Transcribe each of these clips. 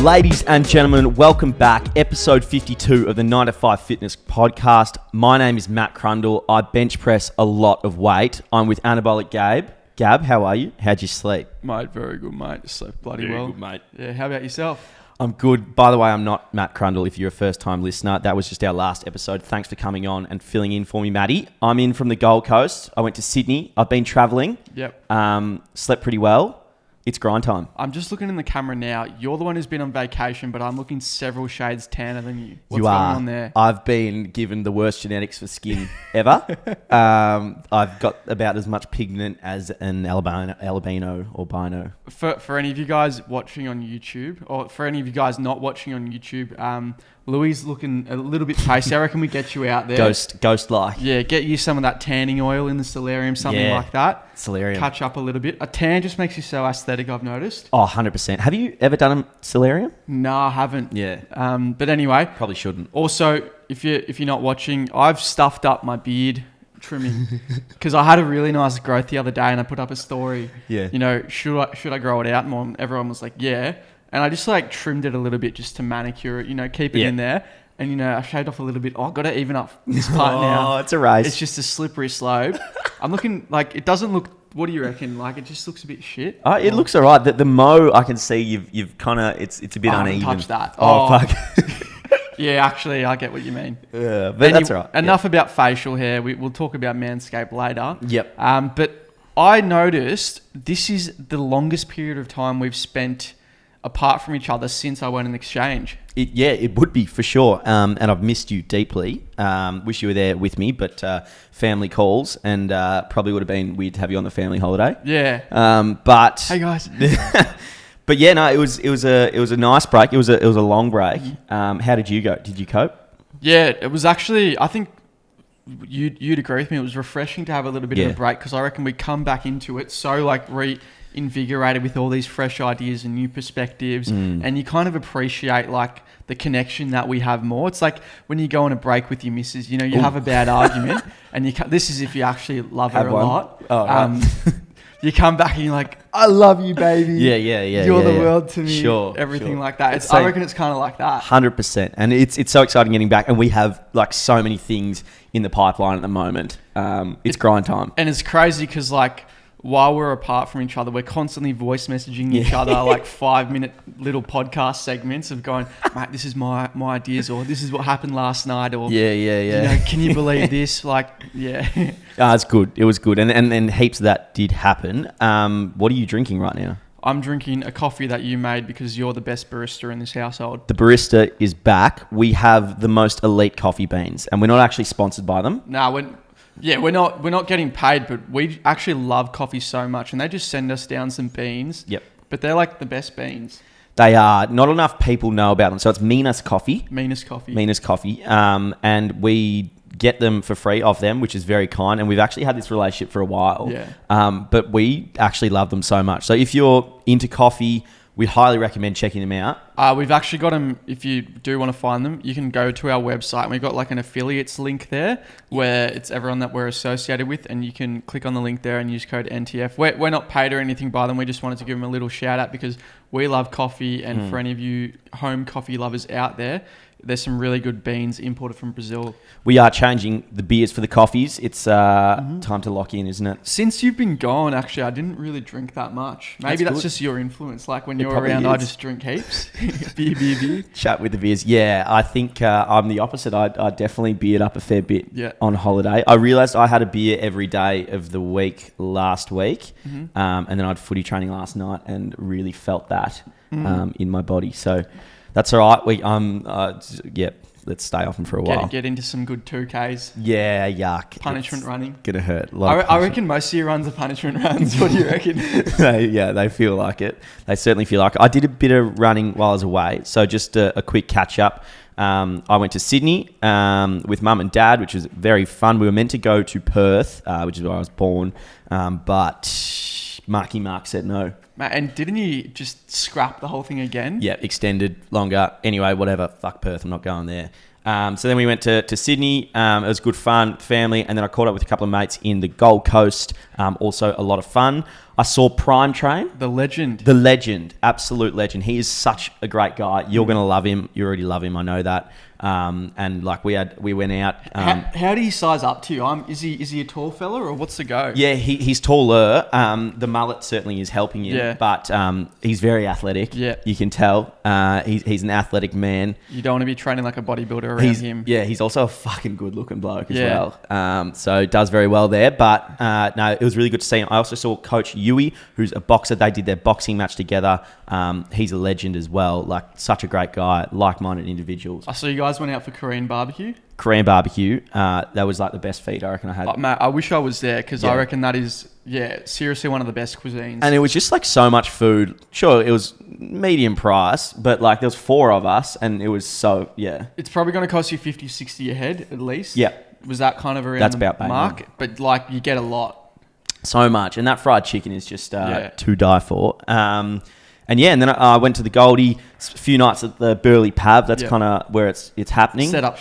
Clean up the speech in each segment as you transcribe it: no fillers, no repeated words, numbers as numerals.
Ladies and gentlemen, welcome back. Episode 52 of the 9 to 5 Fitness Podcast. My name is Matt Crundle. I bench press a lot of weight. I'm with Anabolic Gabe. Gab, how are you? How'd you sleep? Mate, very good, mate. Just slept bloody Very well. good, mate. Yeah, how about yourself? I'm good. By the way, I'm not Matt Crundle if you're a first-time listener. That was just our last episode. Thanks for coming on and filling in for me, Maddie. I'm in from the Gold Coast. I went to Sydney. I've been travelling. Yep. Slept pretty well. It's grind time. I'm just looking in the camera now. You're the one who's been on vacation, but I'm looking several shades tanner than you. What's going on there? I've been given the worst genetics for skin ever. I've got about as much pigment as an albino or bino. For any of you guys watching on YouTube, or for any of you guys not watching on YouTube, Louis looking a little bit pasty. I reckon we get you out there. Ghost-like. Yeah, get you some of that tanning oil in the solarium, something like that. Solarium. Catch up a little bit. A tan just makes you so aesthetic, I've noticed. Oh, 100%. Have you ever done a solarium? No, I haven't. Yeah. But anyway. Probably shouldn't. Also, if you're not watching, I've stuffed up my beard trimming because I had a really nice growth the other day and I put up a story. Yeah. You know, should I grow it out more? And everyone was like, yeah. And I just like trimmed it a little bit just to manicure it, you know, keep it in there. And, you know, I shaved off a little bit. Oh, I've got to even up this part now. Oh, it's a race. It's just a slippery slope. I'm looking like it doesn't look, what do you reckon? Like it just looks a bit shit. It looks all right. The mow, I can see you've kind of, it's a bit uneven. I haven't touched that. Oh, fuck. Yeah, actually, I get what you mean. Yeah, but that's all right. Enough about facial hair. We'll talk about Manscaped later. Yep. But I noticed this is the longest period of time we've spent apart from each other since I went on exchange. It would be for sure. And I've missed you deeply. Wish you were there with me, but family calls and probably would have been weird to have you on the family holiday. Yeah. But hey guys. But yeah, no, it was a nice break. It was a long break. How did you go? Did you cope? Yeah, it was actually, I think you'd agree with me. It was refreshing to have a little bit of a break because I reckon we come back into it so like reinvigorated with all these fresh ideas and new perspectives, and you kind of appreciate like the connection that we have more. It's like when you go on a break with your missus, you know, you have a bad argument, and this is if you actually love her a lot. Oh, right. You come back and you're like, I love you, baby. Yeah. You're the world to me. Everything like that. I reckon it's kind of like that. 100%. And it's so exciting getting back. And we have like so many things in the pipeline at the moment. It's grind time. And it's crazy because like while we're apart from each other, we're constantly voice messaging each other like 5-minute little podcast segments of going, mate, this is my ideas, or this is what happened last night, or yeah. You know, can you believe this? Like, yeah. It's good. It was good. And heaps of that did happen. What are you drinking right now? I'm drinking a coffee that you made because you're the best barista in this household. The barista is back. We have the most elite coffee beans, and we're not actually sponsored by them. No, we're not getting paid, but we actually love coffee so much, and they just send us down some beans. Yep. But they're like the best beans. They are. Not enough people know about them. So it's Meanest Coffee. And we get them for free off them, which is very kind. And we've actually had this relationship for a while. Yeah. But we actually love them so much. So if you're into coffee, we highly recommend checking them out. We've actually got them, if you do want to find them, you can go to our website and we've got like an affiliates link there where it's everyone that we're associated with, and you can click on the link there and use code NTF. We're not paid or anything by them. We just wanted to give them a little shout out because we love coffee, and for any of you home coffee lovers out there, there's some really good beans imported from Brazil. We are changing the beers for the coffees. It's time to lock in, isn't it? Since you've been gone, actually, I didn't really drink that much. Maybe that's just your influence. Like when you're around, I just drink heaps. beer. Chat with the beers. Yeah, I think I'm the opposite. I definitely beered up a fair bit on holiday. I realised I had a beer every day of the week last week. And then I had footy training last night and really felt that in my body. So that's all right. Let's stay off them for a while. Get into some good 2Ks. Yeah, yuck. Punishment running. Gonna hurt. I reckon most of your runs are punishment runs. What do you reckon? They feel like it. They certainly feel like it. I did a bit of running while I was away. So just a quick catch up. I went to Sydney with mum and dad, which was very fun. We were meant to go to Perth, which is where I was born, but Marky Mark said no. And didn't you just scrap the whole thing again? Yeah, extended, longer. Anyway, whatever. Fuck Perth. I'm not going there. So then we went to Sydney. It was good fun, family. And then I caught up with a couple of mates in the Gold Coast. Also a lot of fun. I saw Prime train. The legend. The legend. Absolute legend. He is such a great guy. You're going to love him. You already love him. I know that. And like we went out. How do you size up to you? Is he a tall fella or what's the go? Yeah, he's taller. The mullet certainly is helping him. Yeah. But he's very athletic. Yeah. You can tell. He's an athletic man. You don't want to be training like a bodybuilder around him. Yeah, he's also a fucking good looking bloke as well. So does very well there. But no, it was really good to see him. I also saw Coach Yui, who's a boxer. They did their boxing match together. He's a legend as well. Like such a great guy, like-minded individuals. I saw you guys went out for Korean barbecue. Korean barbecue. That was like the best feed I reckon I had. Mate, I wish I was there because I reckon that is, seriously one of the best cuisines. And it was just like so much food. Sure, it was medium price, but like there was 4 of us and it was so, It's probably going to cost you 50, 60 a head at least. Yeah. Was that kind of around That's the about mark? bang on. But like you get a lot. So much. And that fried chicken is just to die for. And then I went to the Goldie, a few nights at the Burleigh Pub. That's kind of where it's happening. Set up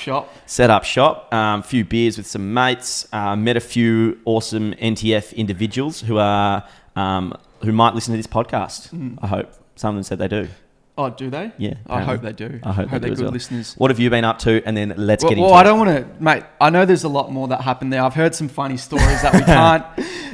shop. A few beers with some mates. Met a few awesome NTF individuals who might listen to this podcast. I hope. Some of them said they do. Oh, do they? Yeah. I hope they do. I hope they're good well. Listeners. What have you been up to? And then let's get into it. Well, I don't want to, mate. I know there's a lot more that happened there. I've heard some funny stories that we can't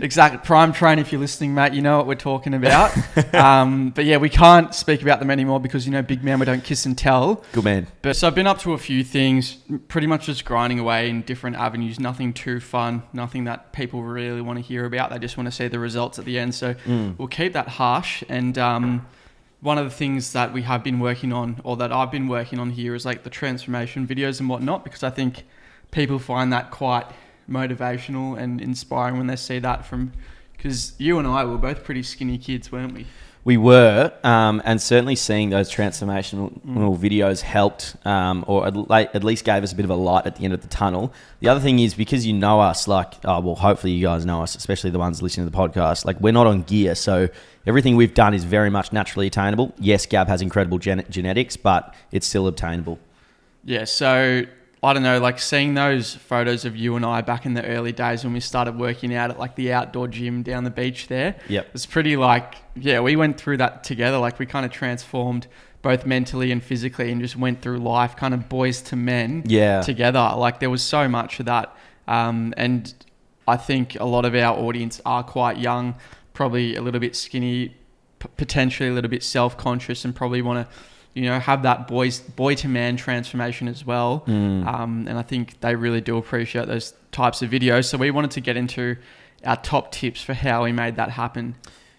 exactly. Prime train, if you're listening, mate, you know what we're talking about. But yeah, we can't speak about them anymore because, big man, we don't kiss and tell. Good man. But so I've been up to a few things, pretty much just grinding away in different avenues. Nothing too fun, nothing that people really want to hear about. They just want to see the results at the end. So we'll keep that harsh. And one of the things that we have been working on, or that I've been working on here, is like the transformation videos and whatnot, because I think people find that quite motivational and inspiring when they see that because you and I were both pretty skinny kids, weren't we? We were, and certainly seeing those transformational videos helped, or at least gave us a bit of a light at the end of the tunnel. The other thing is, because you know us, hopefully you guys know us, especially the ones listening to the podcast, like we're not on gear, so everything we've done is very much naturally attainable. Yes, Gab has incredible genetics, but it's still obtainable. Yeah, so I don't know, like seeing those photos of you and I back in the early days when we started working out at like the outdoor gym down the beach there. Yep. It's pretty we went through that together. Like we kind of transformed both mentally and physically and just went through life kind of boys to men together. Like there was so much of that. And I think a lot of our audience are quite young, probably a little bit skinny, potentially a little bit self-conscious, and probably want to have that boy to man transformation as well. And I think they really do appreciate those types of videos. So we wanted to get into our top tips for how we made that happen.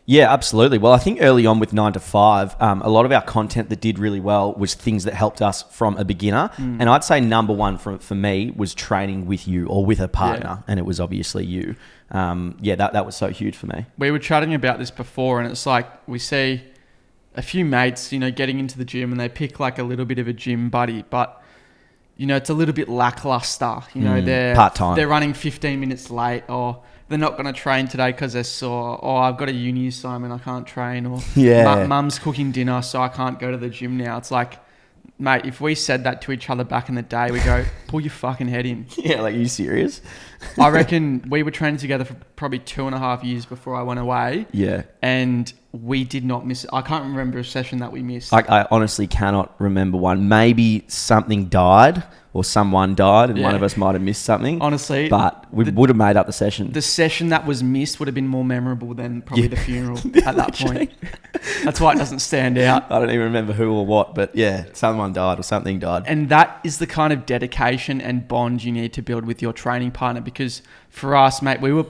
Yeah, absolutely. Well, I think early on with 9 to 5, a lot of our content that did really well was things that helped us from a beginner. And I'd say number one for me was training with you or with a partner. And it was obviously you. That was so huge for me. We were chatting about this before, and it's like we see a few mates, getting into the gym and they pick like a little bit of a gym buddy, but it's a little bit lackluster. They're part-time. They're running 15 minutes late, or they're not going to train today because they're sore. Or I've got a uni assignment, I can't train. Or mum's cooking dinner, so I can't go to the gym now. It's like, mate, if we said that to each other back in the day, we go, pull your fucking head in. Yeah, like, are you serious? I reckon we were training together for probably 2.5 years before I went away. Yeah. And we did not miss it. I can't remember a session that we missed. I honestly cannot remember one. Maybe something died or someone died and one of us might have missed something. Honestly. But we would have made up the session. The session that was missed would have been more memorable than probably the funeral at that point. That's why it doesn't stand out. I don't even remember who or what, but someone died or something died. And that is the kind of dedication and bond you need to build with your training partner, because for us, mate, we were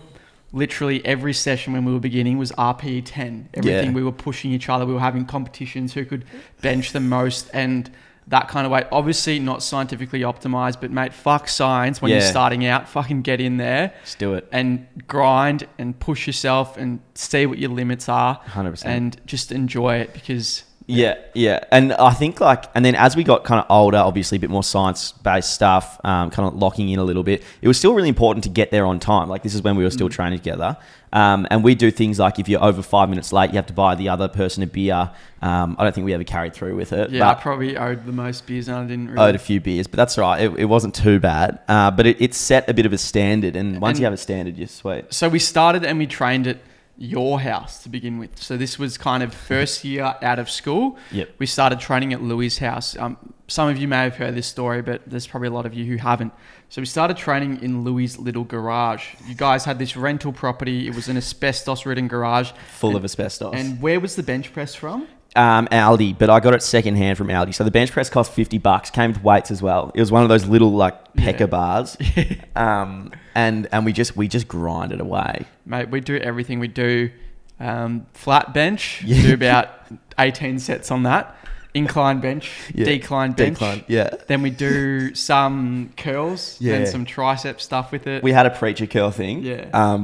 literally every session when we were beginning was RPE 10. Everything we were pushing each other. We were having competitions who could bench the most and that kind of way. Obviously not scientifically optimized, but mate, fuck science when you're starting out. Fucking get in there. Just do it. And grind and push yourself and see what your limits are. 100%. And just enjoy it, because... Yeah. And I think and then as we got kind of older, obviously a bit more science-based stuff, kind of locking in a little bit, it was still really important to get there on time. Like this is when we were still training together. And we do things like if you're over 5 minutes late, you have to buy the other person a beer. I don't think we ever carried through with it. Yeah, I probably owed the most beers and I didn't really... Owed a few beers, but that's right. It wasn't too bad. But it set a bit of a standard. And once you have a standard, you're sweet. So we started and we trained it, your house to begin with. So this was kind of first year out of school. Yep. We started training at Louis' house. Some of you may have heard this story, but there's probably a lot of you who haven't. So we started training in Louis' little garage. You guys had this rental property. It was an asbestos-ridden garage. Full of asbestos. And where was the bench press from? Aldi, but I got it secondhand from Aldi. So the bench press cost $50. Came with weights as well. It was one of those little like pecker bars. And we just grind it away. Mate, we do everything. We do flat bench. We do about 18 sets on that. Incline bench, decline bench. Then we do some curls and some tricep stuff with it. We had a preacher curl thing.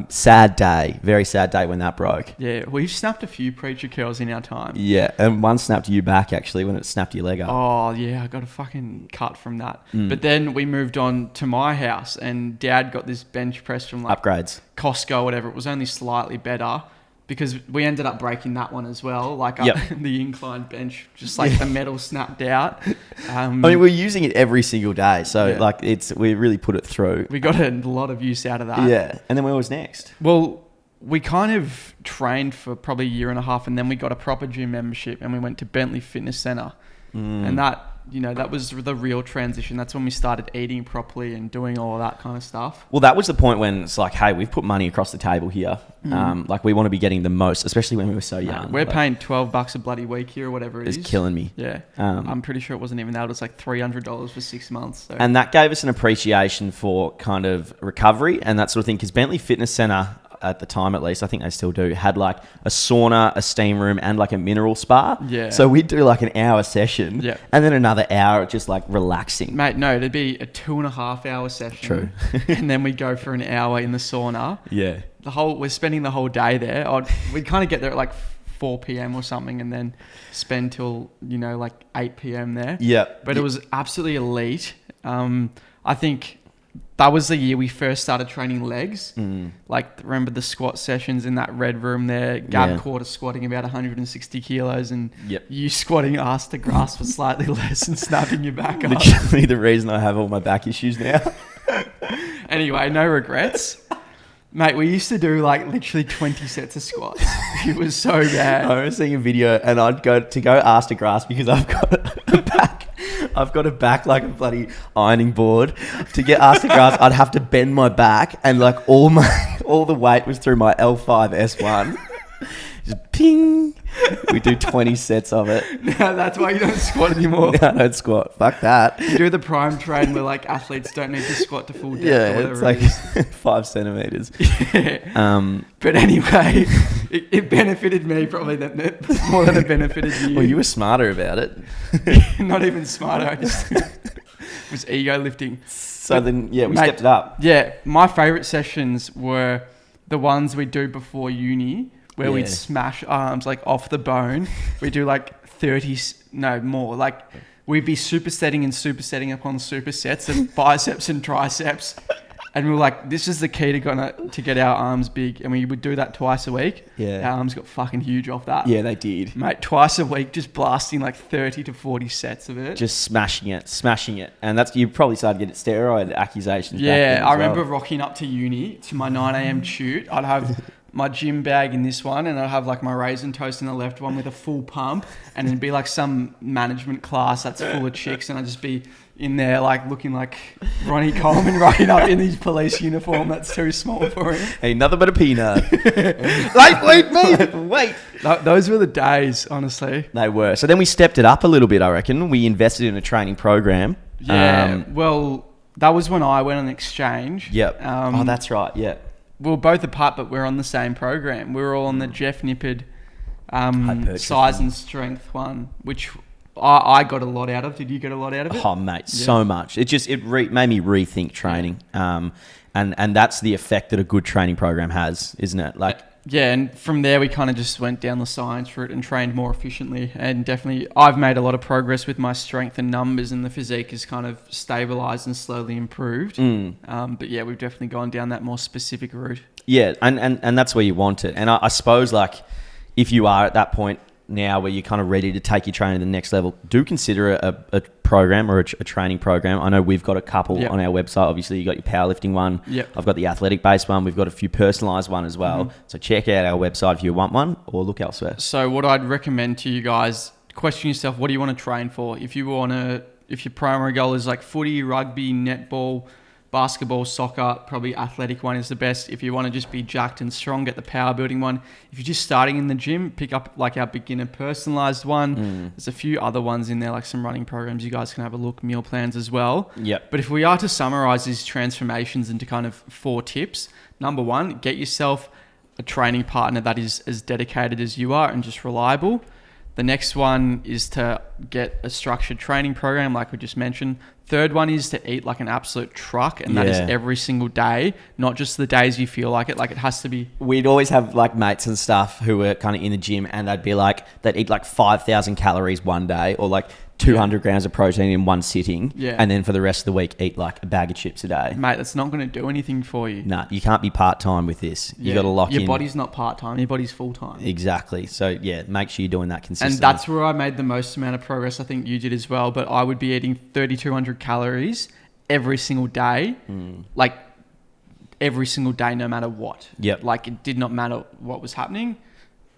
Sad day. Very sad day when that broke. Yeah, we've snapped a few preacher curls in our time. Yeah, and one snapped you back actually when it snapped your leg up. Oh, yeah, I got a fucking cut from that. But then we moved on to my house and Dad got this bench press from like... Upgrades. Costco or whatever. It was only slightly better. Because we ended up breaking that one as well, like the incline bench, just like the metal snapped out. I mean, we're using it every single day, so like we really put it through. We got a lot of use out of that. Yeah, and then where was next? Well, we kind of trained for probably a year and a half, and then we got a proper gym membership, and we went to Bentley Fitness Centre, and that. That was the real transition. That's when we started eating properly and doing all of that kind of stuff. Well, that was the point when it's like, hey, we've put money across the table here. Like we want to be getting the most, especially when we were so young. We're paying $12 a bloody week here or whatever it is. It's killing me. Yeah. I'm pretty sure it wasn't even that. It was like $300 for 6 months. So. And that gave us an appreciation for kind of recovery and that sort of thing. Because Bentley Fitness Centre, at the time at least, I think they still do, had like a sauna, a steam room and like a mineral spa. Yeah. So we'd do like an hour session and then another hour just like relaxing. Mate, no, it'd be a 2.5 hour session. True. And then we'd go for an hour in the sauna. Yeah. We're spending the whole day there. We'd kind of get there at like 4 p.m. or something and then spend till, like 8 p.m. there. Yeah. But it was absolutely elite. I think... That was the year we first started training legs. Like, remember the squat sessions in that red room there? Gab Quarter squatting about 160 kilos and you squatting ass to grass for slightly less and snapping your back up. Literally the reason I have all my back issues now. Anyway, no regrets. Mate, we used to do like literally 20 sets of squats. It was so bad. I was seeing a video and I'd go ass to grass because I've got a back like a bloody ironing board. To get ass to grass, I'd have to bend my back and like all the weight was through my L5 S1. Just ping. We do 20 sets of it. No, that's why you don't squat anymore. No, I don't squat. Fuck that. You do the prime train where like athletes don't need to squat to full depth. Yeah, it's like 5 centimeters. Yeah. But anyway, it benefited me probably more than it benefited you. Well, you were smarter about it. Not even smarter. I just was ego lifting. So then, we stepped it up. Yeah, my favourite sessions were the ones we do before uni. Where we'd smash arms like off the bone. We do like 30, no more. Like we'd be supersetting upon supersets of biceps and triceps. And we were like, this is the key to get our arms big. And we would do that twice a week. Yeah. Our arms got fucking huge off that. Yeah, they did. Mate, twice a week, just blasting like 30 to 40 sets of it. Just smashing it. And you probably started getting steroid accusations. Yeah, I remember rocking up to uni to my 9 a.m. shoot. I'd have my gym bag in this one and I'd have like my raisin toast in the left one with a full pump and it'd be like some management class that's full of chicks and I'd just be in there like looking like Ronnie Coleman rocking up in his police uniform that's too small for him. Ain't nothing but a peanut. Lightweight, mate. Wait. Those were the days, honestly. They were. So then we stepped it up a little bit, I reckon. We invested in a training program. Yeah. Well, that was when I went on exchange. Yep. That's right. Yeah. We were both apart, but we're on the same program. We were all on the Jeff Nippard size and strength one, which I got a lot out of. Did you get a lot out of it? Oh, mate, so much. It made me rethink training. And that's the effect that a good training program has, isn't it? Like, yeah, and from there we kind of just went down the science route and trained more efficiently. And definitely, I've made a lot of progress with my strength and numbers, and the physique has kind of stabilized and slowly improved. But yeah, we've definitely gone down that more specific route. Yeah, and that's where you want it. And I suppose like if you are at that point now where you're kind of ready to take your training to the next level, do consider a program or a training program. I know we've got a couple on our website. Obviously, you got your powerlifting one. I've got the athletic based one. We've got a few personalized one as well. So check out our website if you want one, or look elsewhere. So what I'd recommend to you guys, question yourself, what do you want to train for? If your primary goal is like footy, rugby, netball, basketball, soccer, probably athletic one is the best. If you want to just be jacked and strong, get the power building one. If you're just starting in the gym, pick up like our beginner personalized one. There's a few other ones in there, like some running programs. You guys can have a look, meal plans as well. But if we are to summarize these transformations into kind of 4 tips, number 1, get yourself a training partner that is as dedicated as you are and just reliable. The next one is to get a structured training program, like we just mentioned. Third one is to eat like an absolute truck, and that is every single day, not just the days you feel like it. Like it has to be. We'd always have like mates and stuff who were kind of in the gym, and they'd eat like 5,000 calories one day, or like 200 grams of protein in one sitting, and then for the rest of the week eat like a bag of chips a day. Mate, that's not going to do anything for you. No, you can't be part-time with this. You got to lock in. Your body's not part-time, your body's full-time. Exactly. So make sure you're doing that consistently. And that's where I made the most amount of progress. I think you did as well, but I would be eating 3,200 calories every single day, like every single day, no matter what. Like it did not matter what was happening.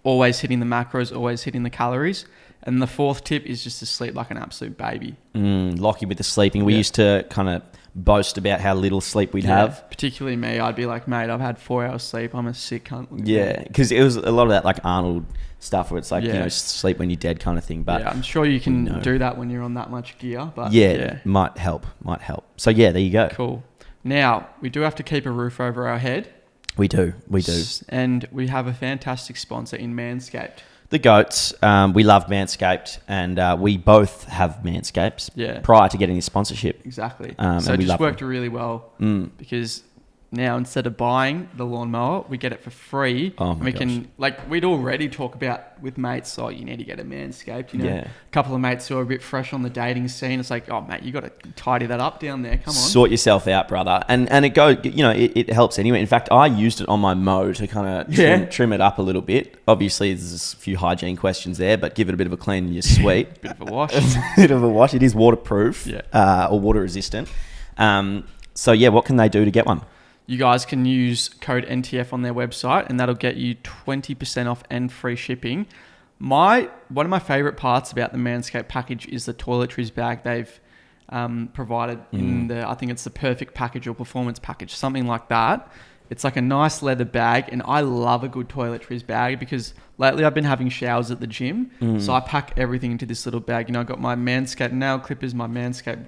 Always hitting the macros, always hitting the calories. And the 4th tip is just to sleep like an absolute baby. Locky with the sleeping. We used to kind of boast about how little sleep we'd have. Particularly me. I'd be like, mate, I've had 4 hours sleep. I'm a sick cunt. Because it was a lot of that like Arnold stuff where it's like, sleep when you're dead kind of thing. But I'm sure you can do that when you're on that much gear. But might help. So there you go. Cool. Now, we do have to keep a roof over our head. We do. And we have a fantastic sponsor in Manscaped. The goats. We love Manscaped, and we both have Manscapes prior to getting this sponsorship. Exactly. So it just worked really well because now instead of buying the lawnmower, we get it for free. We'd already talk about with mates, you need to get a Manscaped. A couple of mates who are a bit fresh on the dating scene. It's like, oh mate, you got to tidy that up down there. Come on, sort yourself out, brother. And it goes, it helps anyway. In fact, I used it on my mow to kind of trim it up a little bit. Obviously, there's a few hygiene questions there, but give it a bit of a clean and you're sweet. Bit of a wash. Bit of a wash. It is waterproof or water resistant. What can they do to get one? You guys can use code NTF on their website, and that'll get you 20% off and free shipping. One of my favorite parts about the Manscaped package is the toiletries bag they've provided in I think it's the perfect package or performance package, something like that. It's like a nice leather bag, and I love a good toiletries bag because lately I've been having showers at the gym, so I pack everything into this little bag. I've got my Manscaped nail clippers, my Manscaped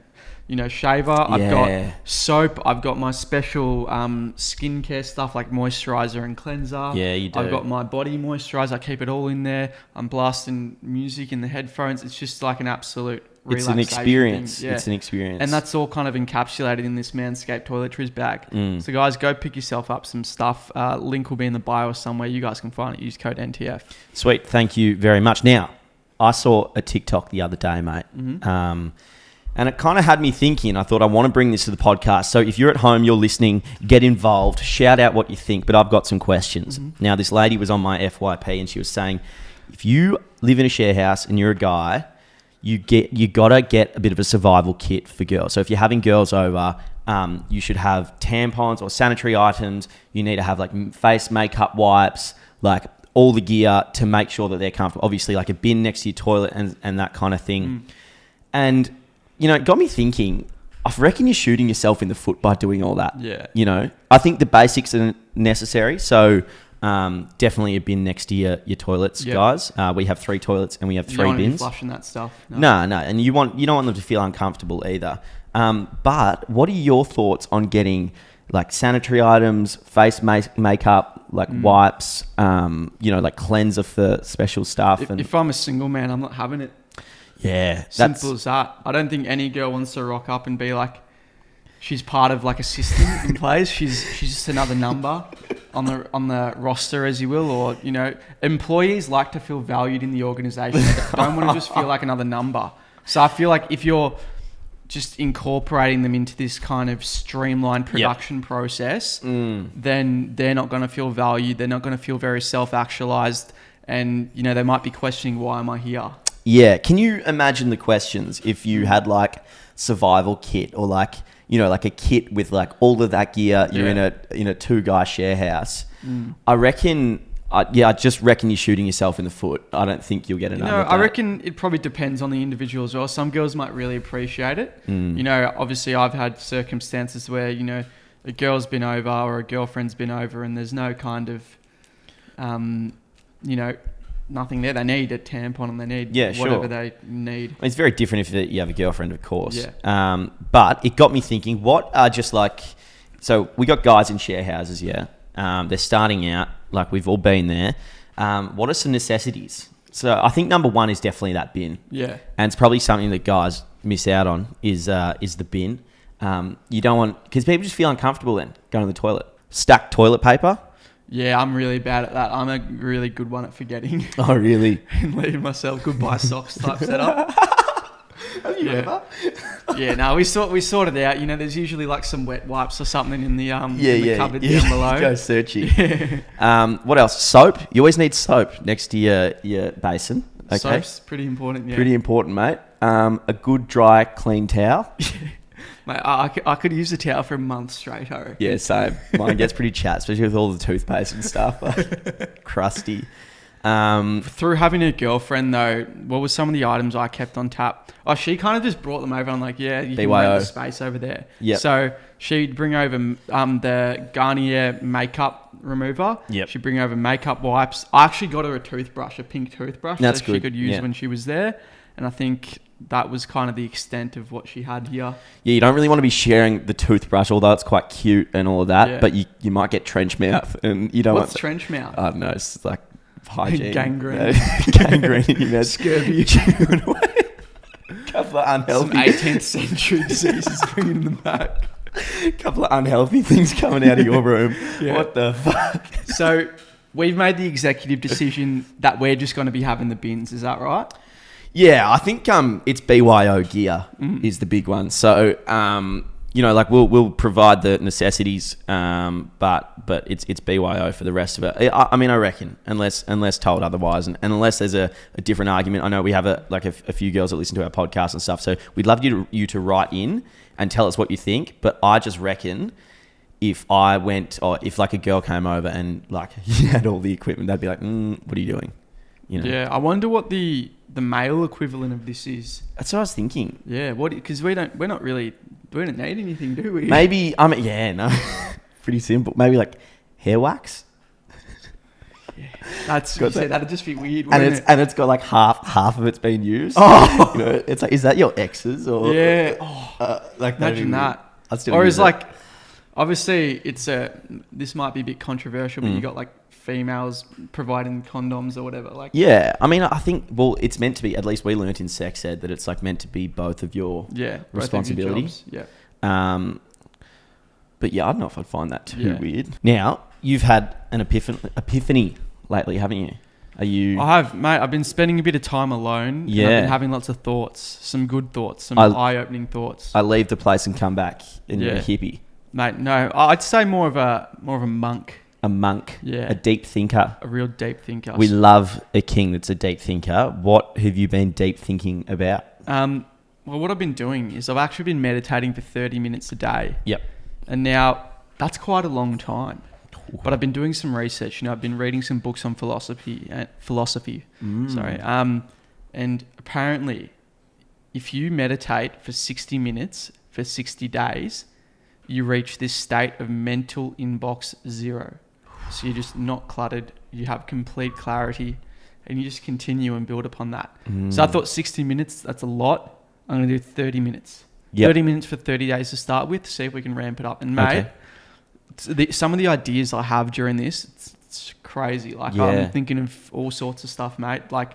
shaver. I've got soap. I've got my special skincare stuff like moisturizer and cleanser. Yeah, you do. I've got my body moisturizer. I keep it all in there. I'm blasting music in the headphones. It's just like an absolute It's an experience. It's an experience. And that's all kind of encapsulated in this Manscaped toiletries bag. So guys, go pick yourself up some stuff. Link will be in the bio somewhere. You guys can find it. Use code NTF. Sweet. Thank you very much. Now, I saw a TikTok the other day, mate. And it kind of had me thinking. I thought I want to bring this to the podcast. So if you're at home, you're listening, get involved, shout out what you think. But I've got some questions. Now, this lady was on my FYP and she was saying, if you live in a share house and you're a guy, you gotta get a bit of a survival kit for girls. So if you're having girls over, you should have tampons or sanitary items. You need to have like face makeup wipes, like all the gear to make sure that they're comfortable. Obviously, like a bin next to your toilet and that kind of thing. And it got me thinking, I reckon you're shooting yourself in the foot by doing all that. Yeah. I think the basics are necessary. So definitely a bin next to your toilets, guys. We have 3 toilets and we have 3 bins. You don't want to be flushing that stuff. No. And you don't want them to feel uncomfortable either. But what are your thoughts on getting like sanitary items, face makeup, like wipes, like cleanser for special stuff? If I'm a single man, I'm not having it. Yeah. Simple as that. I don't think any girl wants to rock up and be like, she's part of like a system in place. She's just another number on the roster, as you will, or employees like to feel valued in the organization. They don't want to just feel like another number. So I feel like if you're just incorporating them into this kind of streamlined production process, then they're not going to feel valued. They're not going to feel very self-actualized. Mm. And, they might be questioning, why am I here? Yeah. Can you imagine the questions if you had like survival kit or like, like a kit with like all of that gear, you're in a 2-guy share house. I reckon, I just reckon you're shooting yourself in the foot. I don't think you'll get an I reckon it probably depends on the individual as well. Some girls might really appreciate it. Obviously I've had circumstances where, a girl's been over or a girlfriend's been over and there's no kind of, nothing there. They need a tampon and they need whatever they need. It's very different if you have a girlfriend, of course. Yeah. But it got me thinking, what are just like... So we got guys in share houses, yeah. They're starting out, like we've all been there. What are some necessities? So I think number one is definitely that bin. Yeah. And it's probably something that guys miss out on is the bin. You don't want... Because people just feel uncomfortable then going to the toilet. Stacked toilet paper. Yeah, I'm really bad at that. I'm a really good one at forgetting. Oh, really? And leaving myself goodbye socks type setup. Have you ever? Yeah, no, we sorted out. There's usually like some wet wipes or something in the cupboard down below. Go searching. Yeah. What else? Soap. You always need soap next to your basin. Okay. Soap's pretty important. Yeah. Pretty important, mate. A good dry, clean towel. Mate, I could use a towel for a month straight, I reckon. Yeah, same. Mine gets pretty chat, especially with all the toothpaste and stuff. Like, crusty. Through having a girlfriend, though, what were some of the items I kept on tap? Oh, she kind of just brought them over. I'm like, yeah, you can rent the space over there. Yep. So she'd bring over the Garnier makeup remover. Yep. She'd bring over makeup wipes. I actually got her a toothbrush, a pink toothbrush. That's that good. She could use Yeah. when she was there. And I think... that was kind of the extent of what she had here. Yeah, you don't really want to be sharing the toothbrush, although it's quite cute and all of that. Yeah. But you might get trench mouth, and you don't. What's trench mouth? I don't know. It's like hygiene, gangrene, gangrene, scurvy. Couple of unhealthy some 18th century diseases bringing them back. Couple of unhealthy things coming out of your room. Yeah. What the fuck? So we've made the executive decision that we're just going to be having the bins. Is that right? Yeah, I think it's BYO gear is the big one. So like we'll provide the necessities, but it's BYO for the rest of it. I mean, I reckon unless told otherwise, and unless there's a different argument. I know we have a few girls that listen to our podcast and stuff. So we'd love you to write in and tell us what you think. But I just reckon if I went or if like a girl came over and like you had all the equipment, they'd be like, what are you doing? Yeah, I wonder what the male equivalent of this is. That's what I was thinking. Yeah, because we don't need anything, do we? Maybe pretty simple. Maybe like hair wax. Yeah, that'd just be weird. And it's got like half of it's been used. Oh, it's like, is that your ex's or yeah? Imagine that. Or is like, obviously this might be a bit controversial, but you got like females providing condoms or whatever. Like, yeah, I mean, I think it's meant to be. At least we learnt in sex ed that it's like meant to be both of your responsibility. Yeah. But yeah, I don't know if I'd find that too weird. Now you've had an epiphany lately, haven't you? Are you? I have, mate. I've been spending a bit of time alone. Yeah. And I've been having lots of thoughts, some good thoughts, some eye-opening thoughts. I leave the place and come back, and you're a hippie, mate. No, I'd say more of a monk. A monk, yeah, a deep thinker, a real deep thinker. We love a king that's a deep thinker. What have you been deep thinking about? Well, what I've been doing is I've actually been meditating for 30 minutes a day. Yep. And now that's quite a long time. But I've been doing some research. I've been reading some books on philosophy. Sorry. And apparently, if you meditate for 60 minutes for 60 days, you reach this state of mental inbox zero. So you're just not cluttered. You have complete clarity, and you just continue and build upon that. So I thought 60 minutes, that's a lot. I'm going to do 30 minutes. Yep. 30 minutes for 30 days to start with, see if we can ramp it up. And mate, some of the ideas I have during this, it's crazy. Like I'm thinking of all sorts of stuff, mate. Like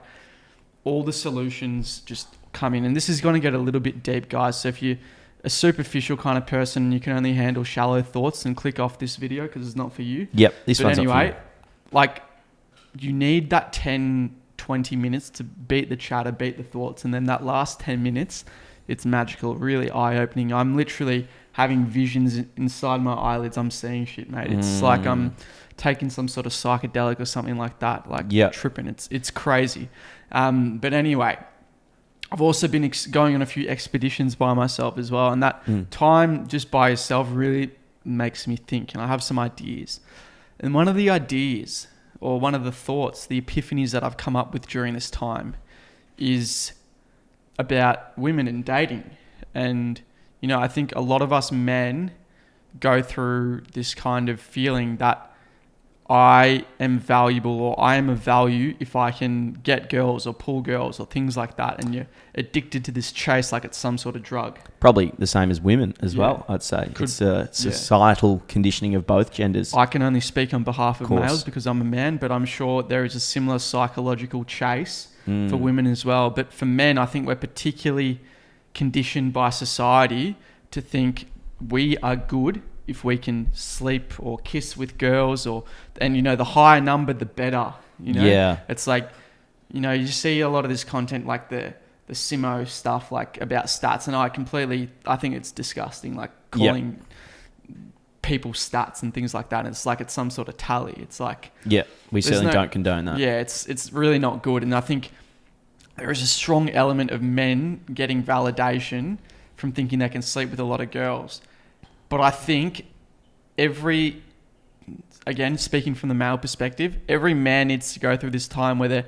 all the solutions just come in. And this is going to get a little bit deep, guys. So if you're a superficial kind of person and you can only handle shallow thoughts, then click off this video because it's not for you. Yep, this one's not for you. Like you need that 10-20 minutes to beat the chatter, beat the thoughts, and then that last 10 minutes, it's magical, really eye-opening. I'm literally having visions inside my eyelids. I'm seeing shit, mate. It's like I'm taking some sort of psychedelic or something like that, like tripping. It's crazy. But anyway, I've also been going on a few expeditions by myself as well, and that time just by yourself really makes me think, and I have some ideas. And one of the ideas, or one of the thoughts, the epiphanies that I've come up with during this time is about women and dating. And, you know, I think a lot of us men go through this kind of feeling that I am valuable, or I am of value if I can get girls or pull girls or things like that. And you're addicted to this chase like it's some sort of drug. Probably the same as women as well, I'd say. It's a societal conditioning of both genders. I can only speak on behalf of males because I'm a man, but I'm sure there is a similar psychological chase for women as well. But for men, I think we're particularly conditioned by society to think we are good if we can sleep or kiss with girls, and you know, the higher number the better, you know. It's like, you know, you see a lot of this content like the Simo stuff, like about stats, and I think it's disgusting, like calling people stats and things like that, and it's like it's some sort of tally. It's like, we certainly don't condone that. It's really not good. And I think there is a strong element of men getting validation from thinking they can sleep with a lot of girls. But I think again, speaking from the male perspective, every man needs to go through this time where they're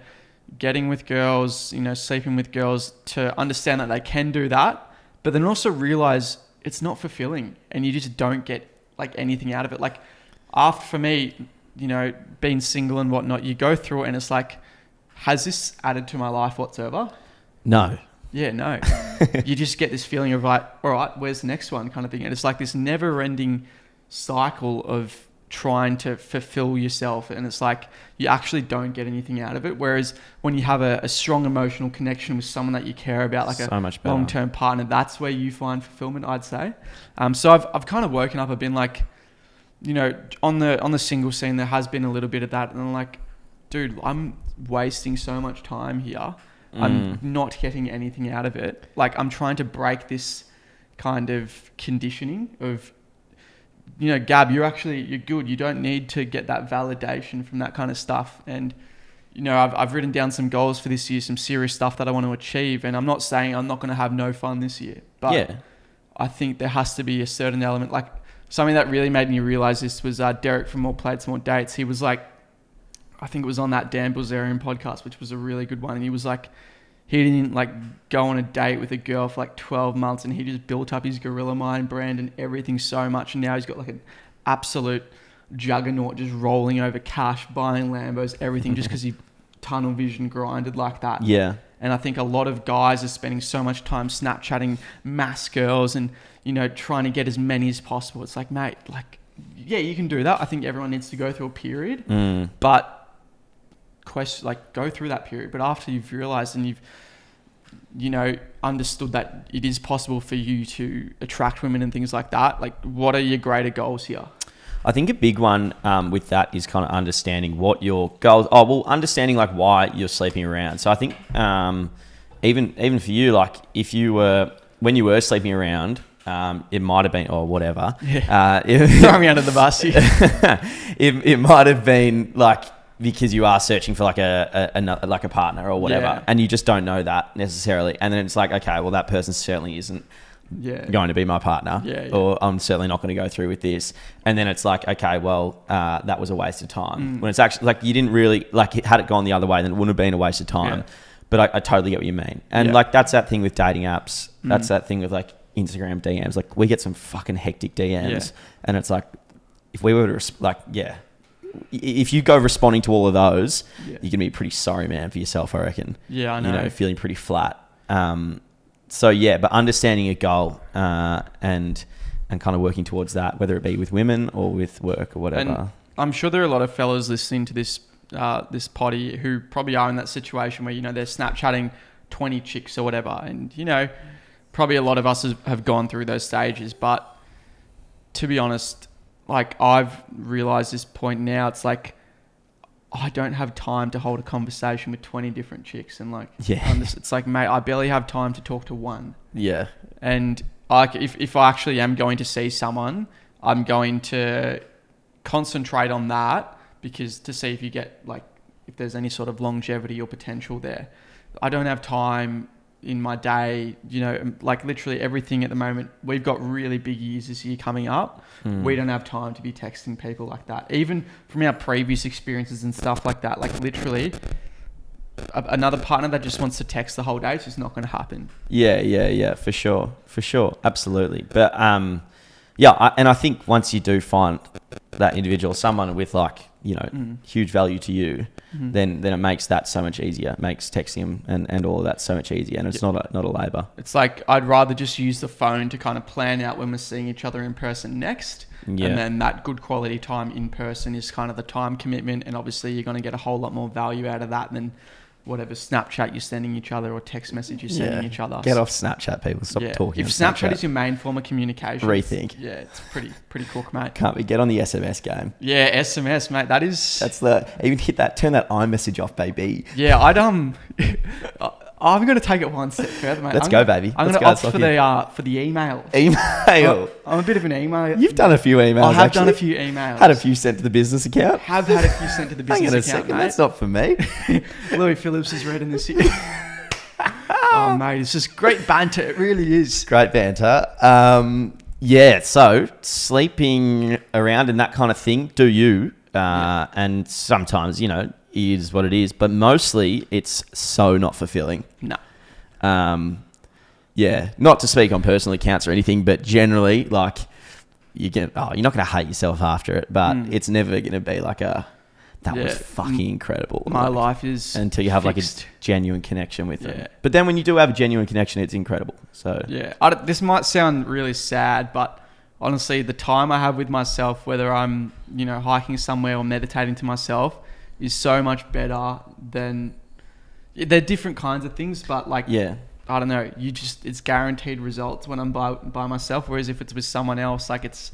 getting with girls, you know, sleeping with girls, to understand that they can do that, but then also realize it's not fulfilling and you just don't get like anything out of it. Like for me, you know, being single and whatnot, you go through it and it's like, has this added to my life whatsoever? No. Yeah, no. You just get this feeling of like, all right, where's the next one kind of thing. And it's like this never-ending cycle of trying to fulfill yourself. And it's like you actually don't get anything out of it. Whereas when you have a strong emotional connection with someone that you care about, like a long-term partner, that's where you find fulfillment, I'd say. So I've kind of woken up, I've been like, you know, on the single scene, there has been a little bit of that. And I'm like, dude, I'm wasting so much time here. I'm not getting anything out of it. Like, I'm trying to break this kind of conditioning of, you know, Gab, you're good. You don't need to get that validation from that kind of stuff. And, you know, I've written down some goals for this year, some serious stuff that I want to achieve. And I'm not saying I'm not going to have no fun this year, but I think there has to be a certain element. Like, something that really made me realize this was Derek from More Plates, More Dates. He was like, I think it was on that Dan Bilzerian podcast, which was a really good one. And he was like, he didn't like go on a date with a girl for like 12 months and he just built up his Gorilla Mind brand and everything so much. And now he's got like an absolute juggernaut just rolling over cash, buying Lambos, everything just because he tunnel vision grinded like that. Yeah. And I think a lot of guys are spending so much time Snapchatting mass girls and, you know, trying to get as many as possible. It's like, mate, like, yeah, you can do that. I think everyone needs to go through a period, but go through that period. But after you've realized and you've, you know, understood that it is possible for you to attract women and things like that, like, what are your greater goals here? I think a big one with that is kind of understanding what your goals are. Well, understanding like why you're sleeping around. So I think even for you, like when you were sleeping around, it might have been, or whatever. Yeah. Throw me under the bus here. it might have been like because you are searching for like a partner or whatever, and you just don't know that necessarily. And then it's like, okay, well, that person certainly isn't going to be my partner, or I'm certainly not going to go through with this. And then it's like, okay, well, that was a waste of time. When it's actually like you didn't really like had it gone the other way, then it wouldn't have been a waste of time. But I totally get what you mean. And like that's that thing with dating apps. That's that thing with like Instagram DMs. Like we get some fucking hectic DMs, and it's like if we were to if you go responding to all of those, you can be pretty sorry, man, for yourself, I reckon. Yeah, I know. You know, feeling pretty flat. So yeah, but understanding a goal and kind of working towards that, whether it be with women or with work or whatever. And I'm sure there are a lot of fellas listening to this potty who probably are in that situation where, you know, they're Snapchatting 20 chicks or whatever, and you know, probably a lot of us have gone through those stages. But to be honest, like I've realized this point now, it's like I don't have time to hold a conversation with 20 different chicks, and like it's like, mate, I barely have time to talk to one. Yeah. And like if I actually am going to see someone, I'm going to concentrate on that, because to see if you get like, if there's any sort of longevity or potential there. I don't have time in my day, you know, like literally everything at the moment. We've got really big years this year coming up. We don't have time to be texting people like that. Even from our previous experiences and stuff like that, like literally another partner that just wants to text the whole day, it's just not going to happen. Yeah, for sure, absolutely. But and I think once you do find that individual, someone with like, you know, huge value to you, then it makes that so much easier. It makes texting them and all of that so much easier, and it's not a labour. It's like I'd rather just use the phone to kind of plan out when we're seeing each other in person next, and then that good quality time in person is kind of the time commitment, and obviously you're going to get a whole lot more value out of that than whatever Snapchat you're sending each other or text message you're sending each other. Get off Snapchat, people. Stop talking. If Snapchat is your main form of communication, rethink. Yeah, it's pretty cook, mate. Can't we get on the SMS game? Yeah, SMS, mate. Even hit that. Turn that iMessage off, baby. Yeah, I'm going to take it one step further, mate. Let's go, baby. I'm going to opt for the email. Email. I'm a bit of an email. You've done a few emails. I have done a few emails. Had a few sent to the business account. Have had a few sent to the business account, second, mate. That's not for me. Louis Phillips is reading this here. Oh, mate, it's just great banter. It really is. Great banter. So sleeping around and that kind of thing, do you? And sometimes, you know, is what it is, but mostly it's so not fulfilling. No. Not to speak on personal accounts or anything, but generally, like, you're not going to hate yourself after it, but it's never going to be like that was fucking incredible. My life is until you have fixed. like a genuine connection with them. But then when you do have a genuine connection, it's incredible. So this might sound really sad, but honestly, the time I have with myself, whether I'm, you know, hiking somewhere or meditating to myself, is so much better than... They're different kinds of things, but like, I don't know, it's guaranteed results when I'm by myself. Whereas if it's with someone else, like it's,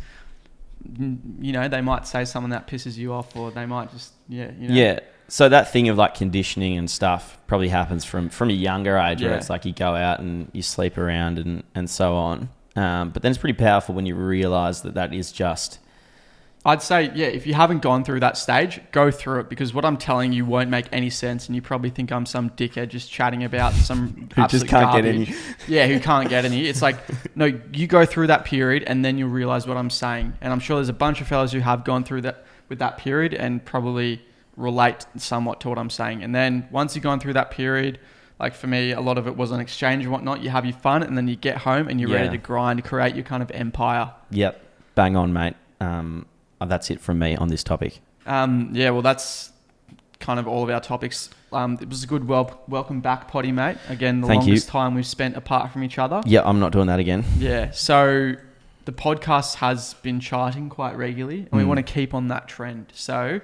you know, they might say something that pisses you off, or they might just, So that thing of like conditioning and stuff probably happens from a younger age, where it's like you go out and you sleep around and so on. But then it's pretty powerful when you realise that is just... I'd say, if you haven't gone through that stage, go through it, because what I'm telling you won't make any sense, and you probably think I'm some dickhead just chatting about some who just can't garbage. Get any. Yeah, who can't get any. It's like, no, you go through that period and then you'll realise what I'm saying. And I'm sure there's a bunch of fellas who have gone through that with that period and probably relate somewhat to what I'm saying. And then once you've gone through that period, like for me, a lot of it was an exchange and whatnot. You have your fun, and then you get home and you're ready to grind, create your kind of empire. Yep. Bang on, mate. That's it from me on this topic. Well, that's kind of all of our topics. It was a good welcome back, Potty, mate. Again, the longest time we've spent apart from each other. Yeah, I'm not doing that again. Yeah, so the podcast has been charting quite regularly, and we want to keep on that trend. So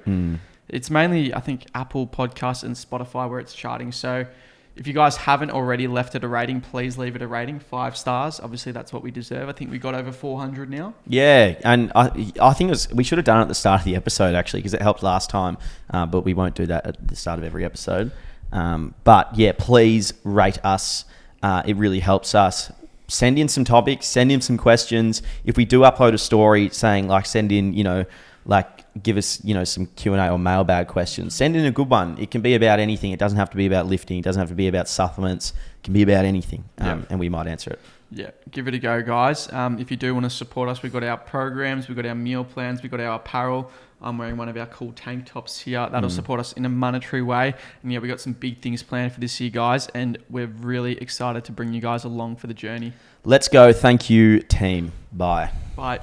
it's mainly, I think, Apple Podcasts and Spotify where it's charting. So if you guys haven't already left it a rating, please leave it a rating, 5 stars. Obviously, that's what we deserve. I think we got over 400 now. Yeah, and I think we should have done it at the start of the episode, actually, because it helped last time. But we won't do that at the start of every episode. But yeah, please rate us. It really helps us. Send in some topics. Send in some questions. If we do upload a story saying, like, send in, you know, like, give us, you know, some Q&A or mailbag questions. Send in a good one. It can be about anything. It doesn't have to be about lifting. It doesn't have to be about supplements. It can be about anything, and we might answer it. Yeah, give it a go, guys. If you do want to support us, we've got our programs, we've got our meal plans, we've got our apparel. I'm wearing one of our cool tank tops here. That'll support us in a monetary way. And we've got some big things planned for this year, guys, and we're really excited to bring you guys along for the journey. Let's go. Thank you, team. Bye. Bye.